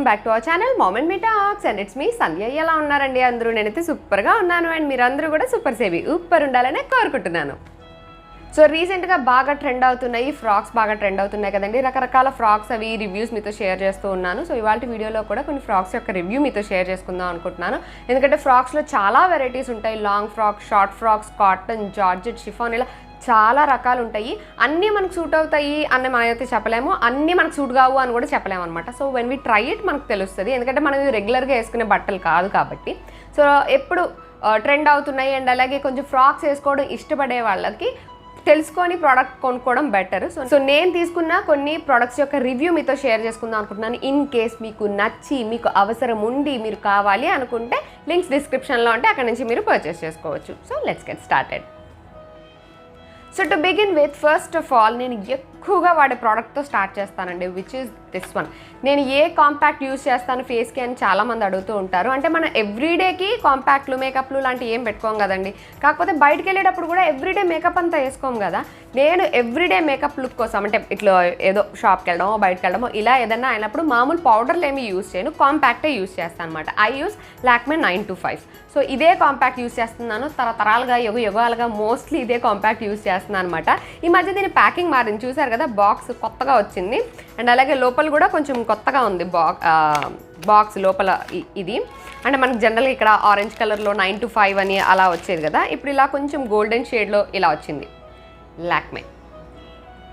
Back to our channel mom and me talks and it's me Sandhya. ఎలా ఉన్నారండి అందరూ? నేనైతే సూపర్గా ఉన్నాను అండ్ మీరందరూ కూడా సూపర్ సేవి సూపర్ ఉండాలని కోరుకుంటున్నాను. సో రీసెంట్గా బాగా ట్రెండ్ అవుతున్నాయి ఫ్రాక్స్, బాగా ట్రెండ్ అవుతున్నాయి కదండి. రకరకాల ఫ్రాక్స్ అవి రివ్యూస్ మీతో షేర్ చేస్తూ ఉన్నాను. సో ఇవాళ వీడియోలో కూడా కొన్ని ఫ్రాక్స్ యొక్క రివ్యూ మీతో షేర్ చేసుకుందాం అనుకుంటున్నాను. ఎందుకంటే ఫ్రాక్స్లో చాలా వెరైటీస్ ఉంటాయి. Long frocks, short frocks, cotton, georgette, chiffon, ఇలా చాలా రకాలు ఉంటాయి. అన్నీ మనకు సూట్ అవుతాయి అని మనమైతే చెప్పలేము, అన్నీ మనకు సూట్ కావు అని కూడా చెప్పలేము అనమాట. So when we try it మనకు తెలుస్తుంది, ఎందుకంటే మనం రెగ్యులర్గా వేసుకునే బట్టలు కాదు కాబట్టి. సో ఎప్పుడు ట్రెండ్ అవుతున్నాయి అండ్ అలాగే కొంచెం ఫ్రాక్స్ వేసుకోవడం ఇష్టపడే వాళ్ళకి తెలుసుకొని ప్రోడక్ట్ కొనుక్కోవడం బెటర్. సో నేను తీసుకున్న కొన్ని ప్రోడక్ట్స్ యొక్క రివ్యూ మీతో షేర్ చేసుకుందాం అనుకుంటున్నాను. ఇన్ కేస్ మీకు నచ్చి మీకు అవసరం ఉండి మీరు కావాలి అనుకుంటే లింక్స్ డిస్క్రిప్షన్లో ఉంటే అక్కడ నుంచి మీరు పర్చేస్ చేసుకోవచ్చు. So let's get started. So to begin with, first of all నేను ఎక్కువగా వాడే ప్రోడక్ట్తో స్టార్ట్ చేస్తానండి, విచ్ ఈస్ దిస్ వన్. నేను ఏ కాంపాక్ట్ యూస్ చేస్తాను ఫేస్కి అని చాలామంది అడుగుతూ ఉంటారు. అంటే మనం ఎవ్రీడేకి కాంపాక్ట్లు, మేకప్లు లాంటివి ఏం పెట్టుకోం కదండి. కాకపోతే బయటకు వెళ్ళేటప్పుడు కూడా ఎవ్రీడే మేకప్ అంతా వేసుకోం కదా. నేను ఎవ్రీడే మేకప్ లుక్ కోసం, అంటే ఇట్లా ఏదో షాప్కి వెళ్ళడమో బయటకు వెళ్ళడమో ఇలా ఏదైనా అయినప్పుడు మామూలు పౌడర్లు ఏమి యూస్ చేయను, కాంపాక్టే యూస్ చేస్తాను అనమాట. I use Lakme 925. సో ఇదే కాంపాక్ట్ యూస్ చేస్తున్నాను తరతరాలుగా, యుగాలుగా మోస్ట్లీ ఇదే కాంపాక్ట్ యూస్ చేస్తున్నాను అనమాట. ఈ మధ్య దీని ప్యాకింగ్ మారింది, చూసారు కదా, బాక్స్ కొత్తగా వచ్చింది అండ్ అలాగే లోపల కూడా కొంచెం కొత్తగా ఉంది. బాక్స్ లోపల ఇది అంటే మనకు జనరల్గా ఇక్కడ ఆరెంజ్ కలర్లో 925 అని అలా వచ్చేది కదా, ఇప్పుడు ఇలా కొంచెం గోల్డెన్ షేడ్లో ఇలా వచ్చింది లాక్మే.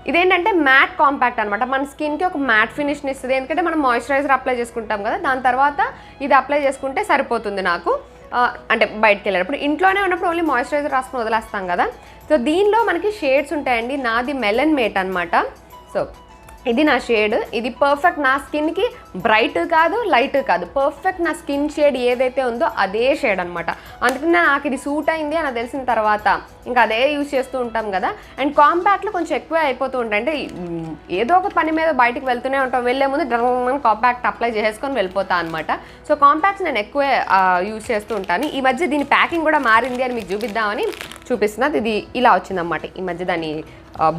ఇదేంటంటే మ్యాట్ కాంపాక్ట్ అనమాట. మన స్కిన్కి ఒక మ్యాట్ ఫినిష్ని ఇస్తుంది, ఎందుకంటే మనం మాయిశ్చరైజర్ అప్లై చేసుకుంటాం కదా, దాని తర్వాత ఇది అప్లై చేసుకుంటే సరిపోతుంది నాకు. అంటే బయటకు వెళ్ళేటప్పుడు, ఇంట్లోనే ఉన్నప్పుడు ఓన్లీ మాయిశ్చరైజర్ రాసుకుని వదిలేస్తాం కదా. సో దీనిలో మనకి షేడ్స్ ఉంటాయండి. నాది మెలన్ మేట్ అనమాట. సో ఇది నా షేడ్, ఇది పర్ఫెక్ట్ నా స్కిన్కి. బ్రైట్ కాదు, లైట్ కాదు, పర్ఫెక్ట్ నా స్కిన్ షేడ్ ఏదైతే ఉందో అదే షేడ్ అనమాట. అందుకని నాకు ఇది సూట్ అయింది అని తెలిసిన తర్వాత ఇంకా అదే యూజ్ చేస్తూ ఉంటాం కదా. అండ్ కాంపాక్ట్లో కొంచెం ఎక్కువ అయిపోతూ ఉంటాయి, అంటే ఏదో ఒక పని మీద బయటకు వెళ్తూనే ఉంటాం, వెళ్ళే ముందు కాంపాక్ట్ అప్లై చేసుకొని వెళ్ళిపోతా అనమాట. సో కాంపాక్ట్స్ నేను ఎక్కువ యూజ్ చేస్తూ ఉంటాను. ఈ మధ్య దీని ప్యాకింగ్ కూడా మారింది అని మీకు చూపిద్దామని చూపిస్తున్నది. ఇది ఇలా వచ్చిందన్నమాట ఈ మధ్య. దాని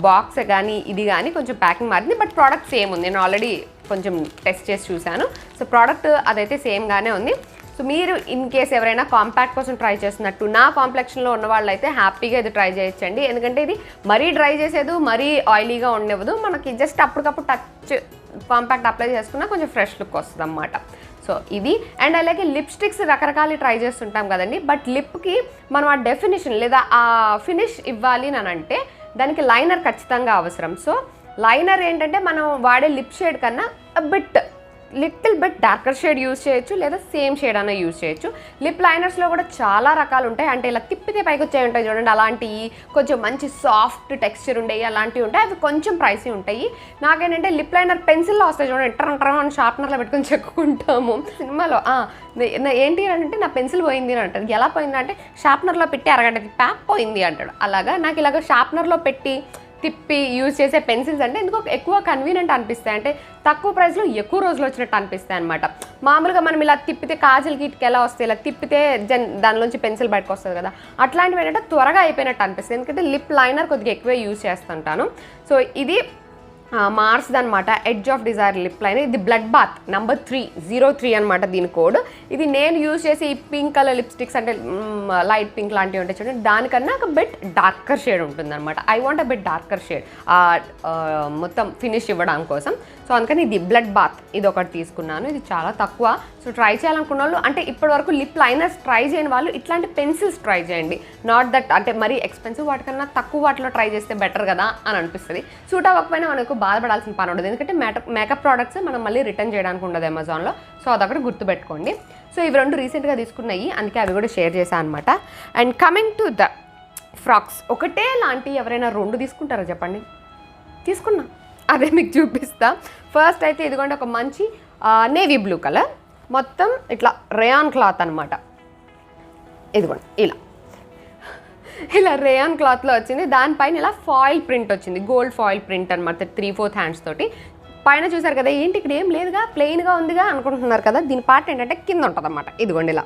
బాక్స్ కానీ ఇది కానీ కొంచెం ప్యాకింగ్ మారింది, బట్ ప్రోడక్ట్ సేమ్ ఉంది. నేను ఆల్రెడీ కొంచెం టెస్ట్ చేసి చూశాను. సో ప్రోడక్ట్ అదైతే సేమ్గానే ఉంది. సో మీరు ఇన్ కేస్ ఎవరైనా కాంపాక్ట్ కోసం ట్రై చేస్తున్నట్టు నా కాంప్లెక్షన్లో ఉన్న వాళ్ళు అయితే హ్యాపీగా ఇది ట్రై చేయొచ్చండి. ఎందుకంటే ఇది మరీ డ్రై చేసేది, మరీ ఆయిలీగా ఉండేవదు. మనకి జస్ట్ అప్పటికప్పుడు టచ్ కాంపాక్ట్ అప్లై చేసుకున్నా కొంచెం ఫ్రెష్ లుక్ వస్తుంది అన్నమాట. సో ఇది అండ్ అలాగే లిప్స్టిక్స్ రకరకాలు ట్రై చేస్తుంటాం కదండి, బట్ లిప్కి మనం ఆ డెఫినేషన్ లేదా ఆ ఫినిష్ ఇవ్వాలి అని అంటే దానికి లైనర్ ఖచ్చితంగా అవసరం. సో లైనర్ ఏంటంటే మనం వాడే లిప్ షేడ్ కన్నా little bit darker shade use చేయొచ్చు, లేదా సేమ్ షేడ్ అన్న యూజ్ చేయొచ్చు. లిప్ లైనర్స్లో కూడా చాలా రకాలు ఉంటాయి. అంటే ఇలా తిప్పితే పైకి వచ్చాయి ఉంటాయి చూడండి, అలాంటివి కొంచెం మంచి సాఫ్ట్ టెక్స్చర్ ఉండేవి, అలాంటివి ఉంటాయి. అవి కొంచెం ప్రైసీ ఉంటాయి. నాకేంటంటే లిప్ లైనర్ పెన్సిల్లో వస్తాయి చూడండి, టరం అని షార్ప్నర్లో పెట్టుకొని చెక్కుకుంటాము. సినిమాలో ఏంటి అంటే నా పెన్సిల్ పోయింది అని అంటారు. ఎలా పోయింది అంటే షార్ప్నర్లో పెట్టి అరగంట ప్యాక్ పోయింది అంటాడు. అలాగా నాకు ఇలాగ షార్ప్నర్లో పెట్టి తిప్పి యూజ్ చేసే పెన్సిల్స్ అంటే ఎందుకు ఎక్కువ కన్వీనియంట్ అనిపిస్తాయి, అంటే తక్కువ ప్రైస్లో ఎక్కువ రోజులు వచ్చినట్టు అనిపిస్తాయి అనమాట. మామూలుగా మనం ఇలా తిప్పితే కాజల్ కిట్కి ఎలా వస్తాయి, ఇలా తిప్పితే దానిలోంచి పెన్సిల్ బయటకు వస్తుంది కదా, అట్లాంటివి ఏంటంటే త్వరగా అయిపోయినట్టు అనిపిస్తుంది. ఎందుకంటే లిప్ లైనర్ కొద్దిగా ఎక్కువే యూజ్ చేస్తుంటాను. సో ఇది మార్స్ది అనమాట, edge of desire lip liner. ఇది బ్లడ్ బాత్ నెంబర్ 303 అనమాట దీని కోడ్. ఇది నేను యూజ్ చేసి ఈ పింక్ కలర్ లిప్స్టిక్స్ అంటే లైట్ పింక్ లాంటివి ఉంటాయి చూడండి, దానికన్నా ఒక బిట్ డార్కర్ షేడ్ ఉంటుంది అనమాట. I want a bit darker shade మొత్తం ఫినిష్ ఇవ్వడం కోసం. సో అందుకని ఇది బ్లడ్ బాత్ ఇది ఒకటి తీసుకున్నాను. ఇది చాలా తక్కువ. సో ట్రై చేయాలనుకున్న వాళ్ళు, అంటే ఇప్పటి వరకు లిప్ లైనర్స్ ట్రై చేయని వాళ్ళు ఇట్లాంటి పెన్సిల్స్ ట్రై చేయండి. నాట్ దట్ అంటే మరీ ఎక్స్పెన్సివ్, వాటికన్నా తక్కువ వాటిలో ట్రై చేస్తే బెటర్ కదా అని అనిపిస్తుంది. సూట్ అవ్వకపోయినా మనకు బాధపడాల్సిన పని ఉండదు, ఎందుకంటే మేకప్ ప్రోడక్ట్స్ మనం మళ్ళీ రిటర్న్ చేయడానికి ఉండదు అమెజాన్లో. సో అదొకటి గుర్తుపెట్టుకోండి. సో ఇవి రెండు రీసెంట్గా తీసుకున్నాయి, అందుకే అవి కూడా షేర్ చేశాను అనమాట. And coming to the frocks, ఒకటే లాంటి ఎవరైనా రెండు తీసుకుంటారా చెప్పండి? తీసుకున్నా, అదే మీకు చూపిస్తా. ఫస్ట్ అయితే ఇదిగోండి ఒక మంచి నేవీ బ్లూ కలర్, మొత్తం ఇట్లా రేయాన్ క్లాత్ అనమాట. ఇదిగోండి ఇలా రేయాన్ క్లాత్లో వచ్చింది. దానిపైన ఇలా ఫాయిల్ ప్రింట్ వచ్చింది, గోల్డ్ ఫాయిల్ ప్రింట్ అనమాట, 3/4 హ్యాండ్స్ తోటి. పైన చూసారు కదా, ఏంటి ఇక్కడ ఏం లేదుగా, ప్లెయిన్గా ఉందిగా అనుకుంటున్నారు కదా. దీని పార్ట్ ఏంటంటే కింద ఉంటుంది అనమాట. ఇదిగోండి ఇలా,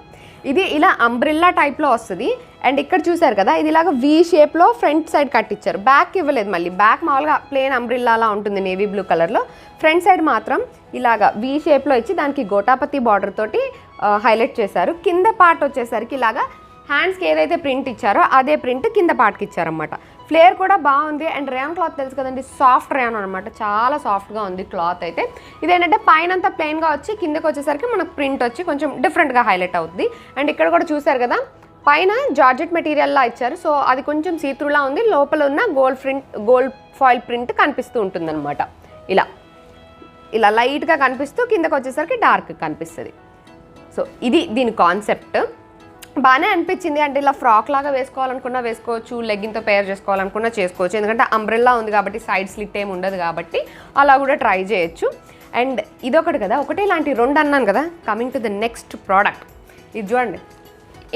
ఇది ఇలా అంబ్రిల్లా టైప్లో వస్తుంది. అండ్ ఇక్కడ చూసారు కదా ఇది ఇలాగ వీ షేప్లో ఫ్రంట్ సైడ్ కట్ ఇచ్చారు, బ్యాక్ ఇవ్వలేదు. మళ్ళీ బ్యాక్ మామూలుగా ప్లెయిన్ అంబ్రిల్లాలా ఉంటుంది నేవీ బ్లూ కలర్లో, ఫ్రంట్ సైడ్ మాత్రం ఇలాగ వీ షేప్లో ఇచ్చి దానికి గోటాపతి బార్డర్ తోటి హైలైట్ చేశారు. కింద పార్ట్ వచ్చేసరికి ఇలాగా హ్యాండ్స్కి ఏదైతే ప్రింట్ ఇచ్చారో అదే ప్రింట్ కింద పార్ట్కి ఇచ్చారనమాట. ఫ్లేర్ కూడా బాగుంది. అండ్ రేయాన్ క్లాత్ తెలుసు కదండి, సాఫ్ట్ రేయాన్ అనమాట, చాలా సాఫ్ట్గా ఉంది క్లాత్ అయితే. ఇదేంటంటే పైన అంతా ప్లెయిన్గా వచ్చి కిందకి వచ్చేసరికి మనకు ప్రింట్ వచ్చి కొంచెం డిఫరెంట్గా హైలైట్ అవుతుంది. అండ్ ఇక్కడ కూడా చూసారు కదా పైన జార్జెట్ మెటీరియల్లా ఇచ్చారు, సో అది కొంచెం సీత్రూలా ఉంది. లోపల ఉన్న గోల్డ్ ఫాయిల్ ప్రింట్ కనిపిస్తూ ఉంటుంది అనమాట. ఇలా ఇలా లైట్గా కనిపిస్తూ కిందకి వచ్చేసరికి డార్క్ కనిపిస్తుంది. సో ఇది దీని కాన్సెప్ట్. బాగానే అనిపించింది. అంటే ఇలా ఫ్రాక్ లాగా వేసుకోవాలనుకున్నా వేసుకోవచ్చు, లెగ్గిన్తో పేర్ చేసుకోవాలనుకున్నా చేసుకోవచ్చు. ఎందుకంటే అంబ్రెల్లా ఉంది కాబట్టి సైడ్ స్లిట్ ఏమి ఉండదు కాబట్టి అలా కూడా ట్రై చేయొచ్చు. అండ్ ఇదొకటి కదా, ఒకటే లాంటి రెండు అన్నాను కదా. Coming to the next product, ఇది చూడండి.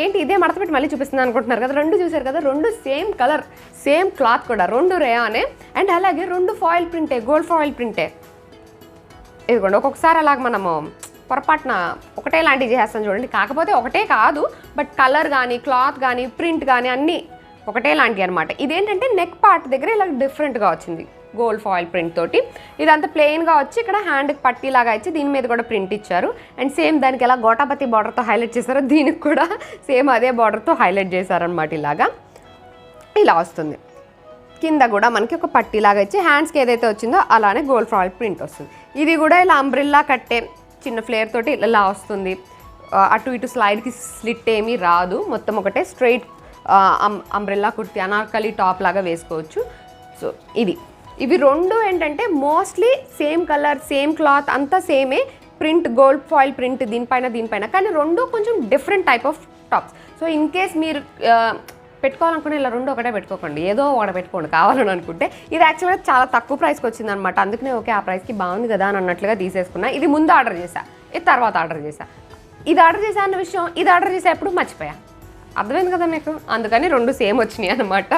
ఏంటి ఇదే మడత పెట్టి మళ్ళీ చూపిస్తుంది అనుకుంటున్నారు కదా. రెండు చూసారు కదా, రెండు సేమ్ కలర్ సేమ్ క్లాత్ కూడా, రెండు రేయానే. అండ్ అలాగే రెండు ఫాయిల్ ప్రింటే, గోల్డ్ ఫాయిల్ ప్రింటే. ఇదిగోండి ఒక్కొక్కసారి అలాగ మనము పొరపాటున ఒకటే లాంటివి చేస్తాను చూడండి. కాకపోతే ఒకటే కాదు, బట్ కలర్ కానీ క్లాత్ కానీ ప్రింట్ కానీ అన్నీ ఒకటే లాంటివి అనమాట. ఇదేంటంటే నెక్ పార్ట్ దగ్గర ఇలా డిఫరెంట్గా వచ్చింది గోల్డ్ ఫాయిల్ ప్రింట్ తోటి. ఇదంతా ప్లెయిన్గా వచ్చి ఇక్కడ హ్యాండ్కి పట్టీలాగా ఇచ్చి దీని మీద కూడా ప్రింట్ ఇచ్చారు. అండ్ సేమ్ దానికి ఎలా గోటాపతి బార్డర్తో హైలైట్ చేశారో దీనికి కూడా సేమ్ అదే బార్డర్తో హైలైట్ చేశారనమాట. ఇలాగా ఇలా వస్తుంది. కింద కూడా మనకి ఒక పట్టీలాగా ఇచ్చి హ్యాండ్స్కి ఏదైతే వచ్చిందో అలానే గోల్డ్ ఫాయిల్ ప్రింట్ వస్తుంది. ఇది కూడా ఇలా అంబ్రిల్లా కట్టే చిన్న ఫ్లేర్ తోటి ఇలా వస్తుంది. అటు ఇటు స్లైడ్కి స్లిట్ ఏమీ రాదు, మొత్తం ఒకటే straight umbrella kurti Anarkali top లాగా వేసుకోవచ్చు. సో ఇవి రెండు ఏంటంటే mostly same colour same cloth అంతా సేమే, ప్రింట్ గోల్డ్ ఫాయిల్ ప్రింట్ దీనిపైన, కానీ రెండు కొంచెం different type of tops. So in case మీరు పెట్టుకోవాలనుకుని ఇలా రెండు ఒకటే పెట్టుకోకండి, ఏదో ఒకటి పెట్టుకోండి కావాలని అనుకుంటే. ఇది యాక్చువల్గా చాలా తక్కువ ప్రైస్కి వచ్చిందనమాట, అందుకనే ఓకే ఆ ప్రైస్కి బాగుంది కదా అని అన్నట్లుగా తీసేసుకున్నా. ఇది ముందు ఆర్డర్ చేశా, ఇది తర్వాత ఆర్డర్ చేశా. ఇది ఆర్డర్ చేశా అన్న విషయం ఇది ఆర్డర్ చేసేప్పుడు మర్చిపోయా, అర్థమైంది కదా మీకు. అందుకని రెండు సేమ్ వచ్చినాయి అనమాట.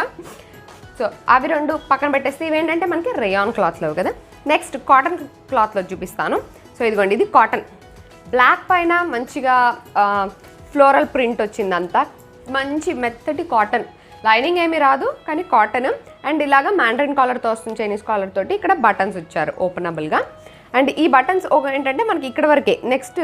సో అవి రెండు పక్కన పెట్టేస్తే ఇవేంటంటే మనకి రేయాన్ క్లాత్లో కదా. నెక్స్ట్ కాటన్ క్లాత్లో చూపిస్తాను. సో ఇదిగోండి, ఇది కాటన్, బ్లాక్ పైన మంచిగా ఫ్లోరల్ ప్రింట్ వచ్చిందంతా, మంచి మెత్తటి కాటన్, లైనింగ్ ఏమీ రాదు కానీ కాటన్. అండ్ ఇలాగా మ్యాండరిన్ కాలర్తో వస్తుంది, చైనీస్ కాలర్ తోటి. ఇక్కడ బటన్స్ ఇచ్చారు ఓపెనబుల్గా. అండ్ ఈ బటన్స్ ఏంటంటే మనకి ఇక్కడ వరకే, నెక్స్ట్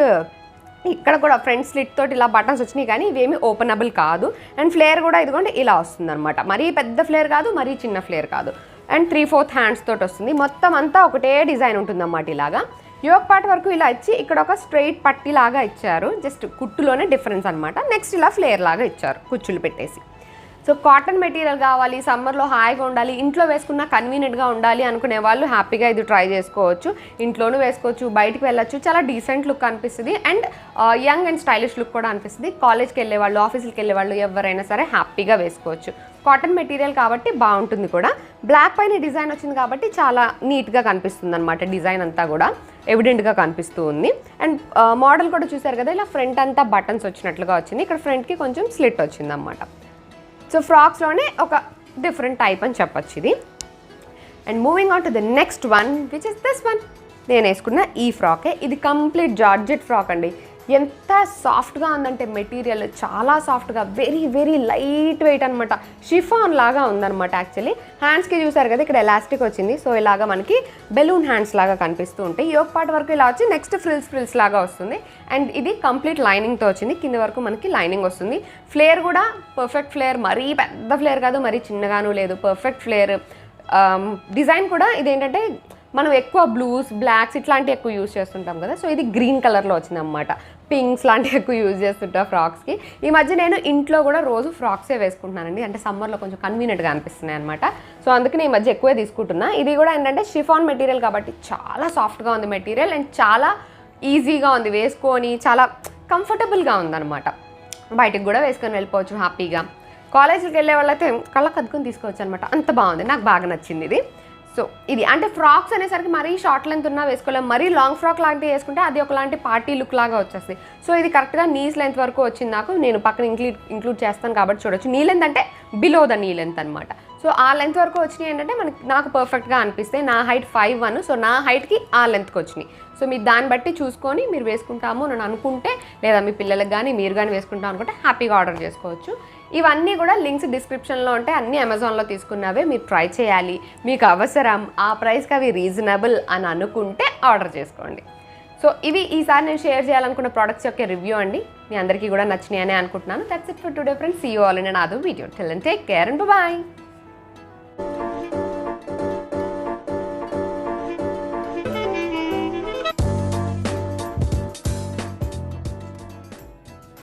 ఇక్కడ కూడా ఫ్రంట్ స్లిట్ తోటి ఇలా బటన్స్ వచ్చినాయి కానీ ఇవేమి ఓపెనబుల్ కాదు. అండ్ ఫ్లేర్ కూడా ఇదిగోండి ఇలా వస్తుంది అనమాట, మరీ పెద్ద ఫ్లేర్ కాదు మరీ చిన్న ఫ్లేర్ కాదు. అండ్ 3/4 హ్యాండ్స్ తోటి వస్తుంది. మొత్తం అంతా ఒకటే డిజైన్ ఉంటుంది అన్నమాట. ఇలాగా యోక్ పార్ట్ వరకు ఇలా ఇచ్చి ఇక్కడ ఒక స్ట్రైట్ పట్టీ లాగా ఇచ్చారు, జస్ట్ కుట్టులోనే డిఫరెన్స్ అనమాట. నెక్స్ట్ ఇలా ఫ్లేర్ లాగా ఇచ్చారు కుచ్చులు పెట్టేసి. సో కాటన్ మెటీరియల్ కావాలి, సమ్మర్లో హాయిగా ఉండాలి, ఇంట్లో వేసుకున్న కన్వీనియంట్గా ఉండాలి అనుకునే వాళ్ళు హ్యాపీగా ఇది ట్రై చేసుకోవచ్చు. ఇంట్లోనూ వేసుకోవచ్చు, బయటికి వెళ్ళొచ్చు, చాలా డీసెంట్ లుక్ అనిపిస్తుంది. And young and stylish look కూడా అనిపిస్తుంది. కాలేజ్కి వెళ్ళే వాళ్ళు, ఆఫీస్కి వెళ్ళే వాళ్ళు ఎవరైనా సరే హ్యాపీగా వేసుకోవచ్చు. కాటన్ మెటీరియల్ కాబట్టి బాగుంటుంది కూడా. బ్లాక్ పైన డిజైన్ వచ్చింది కాబట్టి చాలా నీట్గా కనిపిస్తుంది అనమాట. డిజైన్ అంతా కూడా ఎవిడెంట్గా కనిపిస్తూ ఉంది. అండ్ మోడల్ కూడా చూసారు కదా, ఇలా ఫ్రంట్ అంతా బటన్స్ వచ్చినట్లుగా వచ్చింది. ఇక్కడ ఫ్రంట్కి కొంచెం స్లిట్ వచ్చింది అన్నమాట. సో ఫ్రాక్స్లోనే ఒక డిఫరెంట్ టైప్ అని చెప్పొచ్చు ఇది. And moving on to the next one which is this one. నేను వేసుకున్న ఈ ఫ్రాకే. ఇది కంప్లీట్ జార్జెట్ ఫ్రాక్ అండి. ఎంత సాఫ్ట్గా ఉందంటే మెటీరియల్ చాలా సాఫ్ట్గా, వెరీ వెరీ లైట్ వెయిట్ అనమాట. షిఫాన్ లాగా ఉందన్నమాట. యాక్చువల్లీ హ్యాండ్స్కి చూసారు కదా, ఇక్కడ ఎలాస్టిక్ వచ్చింది. సో ఇలాగా మనకి బెలూన్ హ్యాండ్స్ లాగా కనిపిస్తూ ఉంటాయి. యోక్ పార్ట్ వరకు ఇలా వచ్చి నెక్స్ట్ ఫ్రిల్స్ లాగా వస్తుంది. అండ్ ఇది కంప్లీట్ లైనింగ్తో వచ్చింది. కింద వరకు మనకి లైనింగ్ వస్తుంది. ఫ్లేర్ కూడా పర్ఫెక్ట్ ఫ్లేర్, మరీ పెద్ద ఫ్లేర్ కాదు మరీ చిన్నగాను లేదు, పర్ఫెక్ట్ ఫ్లేర్. డిజైన్ కూడా ఇదేంటంటే మనం ఎక్కువ బ్లూస్ బ్లాక్స్ ఇట్లాంటివి ఎక్కువ యూజ్ చేస్తుంటాం కదా. సో ఇది గ్రీన్ కలర్లో వచ్చింది అన్నమాట. పింక్స్ లాంటివి ఎక్కువ యూజ్ చేస్తుంటా ఫ్రాక్స్కి. ఈ మధ్య నేను ఇంట్లో కూడా రోజు ఫ్రాక్సే వేసుకుంటున్నానండి, అంటే సమ్మర్లో కొంచెం కన్వీనియంట్గా అనిపిస్తున్నాయి అనమాట. సో అందుకని ఈ మధ్య ఎక్కువే తీసుకుంటున్నా. ఇది కూడా ఏంటంటే షిఫాన్ మెటీరియల్ కాబట్టి చాలా సాఫ్ట్గా ఉంది మెటీరియల్. అండ్ చాలా ఈజీగా ఉంది వేసుకొని, చాలా కంఫర్టబుల్గా ఉందన్నమాట. బయటకు కూడా వేసుకొని వెళ్ళిపోవచ్చు హ్యాపీగా. కాలేజీకి వెళ్ళే వాళ్ళైతే కళ్ళకు అద్దుకొని తీసుకోవచ్చు అనమాట. అంత బాగుంది, నాకు బాగా నచ్చింది ఇది. సో ఇది అంటే ఫ్రాక్స్ అనేసరికి మరీ షార్ట్ లెంత్ ఉన్నా వేసుకోలేము, మరీ లాంగ్ ఫ్రాక్ లాంటివి వేసుకుంటే అది ఒకలాంటి పార్టీ లుక్ లాగా వచ్చేస్తుంది. సో ఇది కరెక్ట్గా నీస్ లెంత్ వరకు వచ్చింది నాకు. నేను పక్కన ఇంక్లూడ్ చేస్తాను కాబట్టి చూడొచ్చు. నీ లెంత్ అంటే బిలో ద నీ లెంత్ అనమాట. సో ఆ లెంత్ వరకు వచ్చినాయి ఏంటంటే నాకు పర్ఫెక్ట్గా అనిపిస్తాయి. నా హైట్ 5'1", సో నా హైట్కి ఆ లెంత్కి వచ్చినాయి. సో మీరు దాన్ని బట్టి చూసుకొని మీరు వేసుకుంటాము అని అనుకుంటే, లేదా మీ పిల్లలకు కానీ మీరు కానీ వేసుకుంటాం అనుకుంటే హ్యాపీగా ఆర్డర్ చేసుకోవచ్చు. ఇవన్నీ కూడా లింక్స్ డిస్క్రిప్షన్లో ఉంటాయి. అన్నీ అమెజాన్లో తీసుకున్నవే, మీరు ట్రై చేయాలి. మీకు అవసరం, ఆ ప్రైస్కి అవి రీజనబుల్ అని అనుకుంటే ఆర్డర్ చేసుకోండి. సో ఇవి ఈసారి నేను షేర్ చేయాలనుకున్న ప్రోడక్ట్స్ యొక్క రివ్యూ అండి. మీ అందరికీ కూడా నచ్చినాయి అని అనుకుంటున్నాను. That's it for today friends. See you all in another video. Till then take care and by.